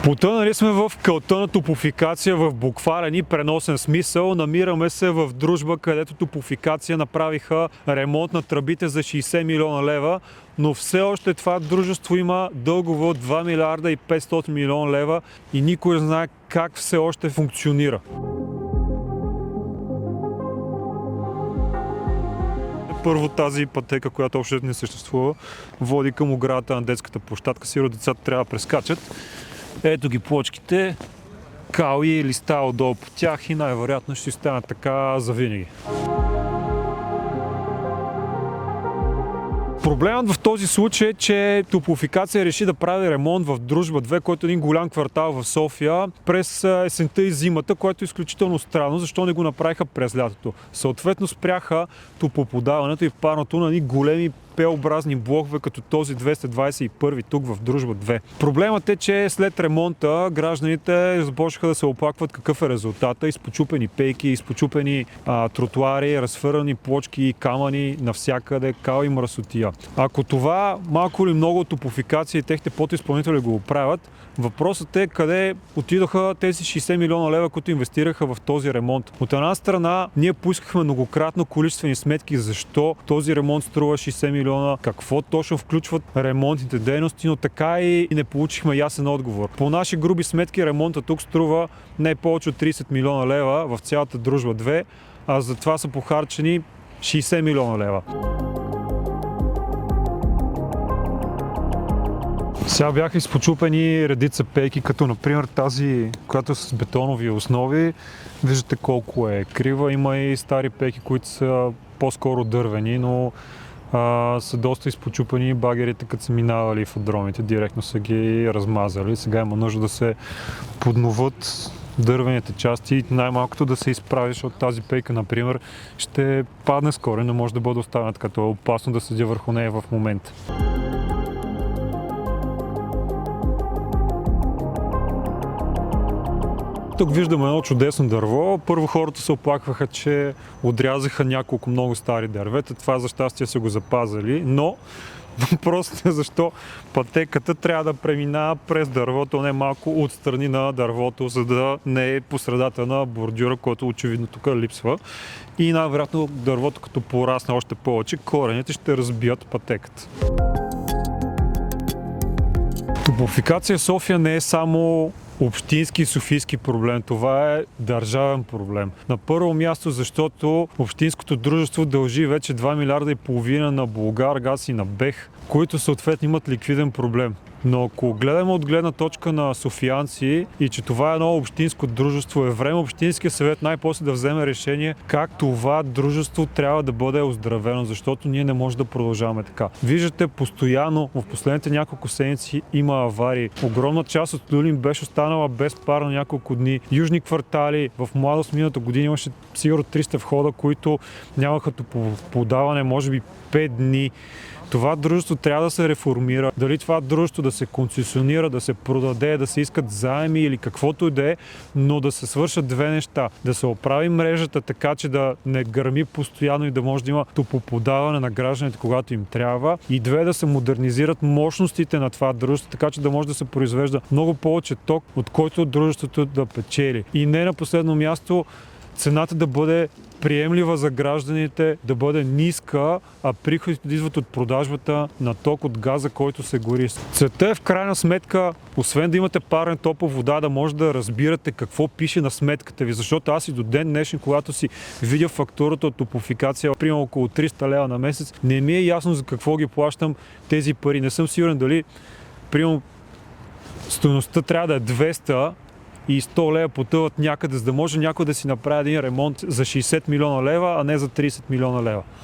Потънали сме в кълта на Топлофикация в буквален и преносен смисъл. Намираме се в Дружба, където Топлофикация направиха ремонт на тръбите за 60 милиона лева, но все още това дружество има дългове от 2 милиарда и 500 милиона лева и никой не знае как все още функционира. Първо, тази пътека, която общо не съществува, води към оградата на детската площадка. Сигурно децата трябва да прескачат. Ето ги плочките, кали и листа отдолу по тях и най-вероятно ще станат така завинаги. Проблемът в този случай е, че Топлофикация реши да прави ремонт в Дружба 2, който е един голям квартал в София, през есента и зимата, което е изключително странно, защо не го направиха през лятото. Съответно спряха топлоподаването и парното на едни големи П-образни блокове, като този 221 тук в Дружба 2. Проблемът е, че след ремонта гражданите започнаха да се оплакват какъв е резултата. Изпочупени пейки, изпочупени тротуари, разфърляни плочки и камъни навсякъде, кал и мръсотия. Ако това малко или много Топлофикация и техните подизпълнители го оправят, въпросът е къде отидоха тези 60 милиона лева, които инвестираха в този ремонт. От една страна, ние поискахме многократно количествени сметки защо този ремонт струва 60 милиона, какво точно включват ремонтните дейности, но така и не получихме ясен отговор. По наши груби сметки ремонта тук струва не повече от 30 милиона лева в цялата Дружба 2, а за това са похарчени 60 милиона лева. Сега бяха изпочупени редица пейки, като например тази, която е с бетонови основи. Виждате колко е крива. Има и стари пейки, които са по-скоро дървени, но са доста изпочупани. Багерите, като са минавали в дромите, директно са ги размазали. Сега има нужда да се подноват дървените части и най-малкото да се изправи, защото тази пейка, например, ще падне скоро, не може да бъде оставена така. То е опасно да седя върху нея в момента. Тук виждаме едно чудесно дърво. Първо хората се оплакваха, че отрязаха няколко много стари дървета. Това за щастие са го запазили, но въпросът е защо пътеката трябва да преминава през дървото, не малко отстрани на дървото, за да не е по средата на бордюра, който очевидно тук липсва. И най-вероятно дървото, като порасне още повече, корените ще разбият пътеката. Топлофикация в София не е само общински и софийски проблем. Това е държавен проблем. На първо място, защото общинското дружество дължи вече 2 милиарда и половина на Булгаргаз и на БЕХ, които съответно имат ликвиден проблем. Но ако гледаме от гледна точка на софиянци и че това е едно общинско дружество, е време Общинския съвет най-после да вземе решение как това дружество трябва да бъде оздравено, защото ние не можем да продължаваме така. Виждате, постоянно в последните няколко седмици има аварии. Огромна част от Люлин беше останала без пар на няколко дни. Южни квартали в Младост миналата година имаше сигурно 300 входа, които нямаха подаване, може би 5 дни. Това дружество трябва да се реформира. Дали това дружество да се концесионира, да се продаде, да се искат заеми или каквото и да е, но да се свършат две неща. Да се оправи мрежата така, че да не гърми постоянно и да може да има топлоподаване на гражданите, когато им трябва. И две, да се модернизират мощностите на това дружество, така че да може да се произвежда много повече ток, от който дружеството да печели. И не на последно място, цената да бъде приемлива за гражданите, да бъде ниска, а приходите да идват от продажбата на ток от газа, който се гори. Целта е в крайна сметка, освен да имате парен топла вода, да може да разбирате какво пише на сметката ви, защото аз и до ден днешен, когато си видя фактурата от Топлофикация, примерно около 300 лева на месец, не ми е ясно за какво ги плащам тези пари. Не съм сигурен дали, примерно, стойността трябва да е 200 и 100 лева потъват някъде, за да може някой да си направи един ремонт за 60 милиона лева, а не за 30 милиона лева.